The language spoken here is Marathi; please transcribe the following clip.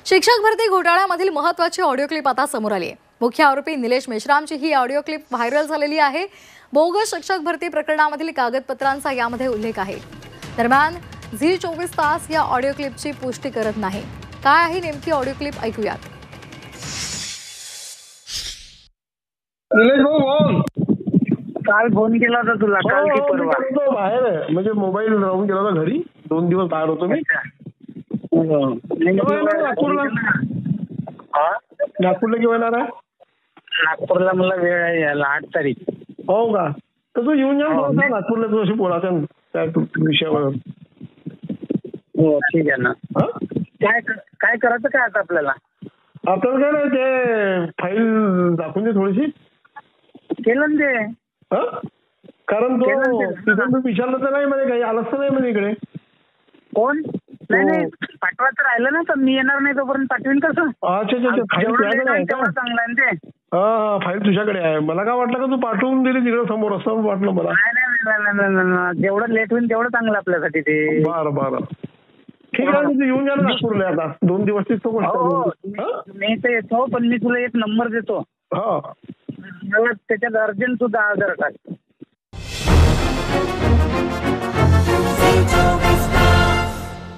शिक्षक भरती घोटाळ्यामधील महत्त्वाची ऑडिओ क्लिप आता समोर आली आहे। मुख्य आरोपी निलेश मेश्रामची ही ऑडिओ क्लिप व्हायरल झालेली आहे। बोगस शिक्षक भरती प्रकरणामधील कागदपत्रांचा यामध्ये उल्लेख आहे। दरम्यान झी 24 तास या ऑडिओ क्लिपची पुष्टी करत नाही। काय आहे नेमकी ऑडिओ क्लिप, ऐकूयात। निलेश भाऊ बोल। काल फोन केला होता तुला, काल की परवा? बाहेर म्हणजे मोबाईल राहून गेला होता घरी, 2 दिवस बाहेर होतो मी। नागपूरला केव्हा येणार आहे? नागपूरला मला वेळ आहे यायला 8 तारीख। हो का? तर तू येऊन जा ना नागपूरला, तू अशी बोलायचं त्या विषयावर। हो ठीक आहे ना। काय काय करायचं काय आता आपल्याला? आपल्याला काय नाही, ते फाईल दाखवून दे थोडीशी। केलं ना ते। कारण तो तिथून तू विचारलं तर नाही, म्हणजे काही आलंच तर नाही म्हणजे इकडे कोण? नाही नाही, पाठवायचं राहिलं ना, तर मी येणार नाही तोपर्यंत पाठवीन कसं? अच्छा अच्छा, फाईल तुझ्याकडे आहे का? चांगला आहे ते। हा, फाईल तुझ्याकडे आहे। मला काय वाटलं का तू पाठवून दिली तिकडे समोर, असं वाटलं मला। नाही, जेवढं लेट होईल तेवढं चांगलं आपल्यासाठी ते। बरं बरं, ठीक आहे। तू येऊन जा ना नागपूरला, आता 2 दिवस तो मी तर येतो, पण मी तुला एक नंबर देतो। हा, मला त्याच्यात अर्जंट सुद्धा आधार टाक।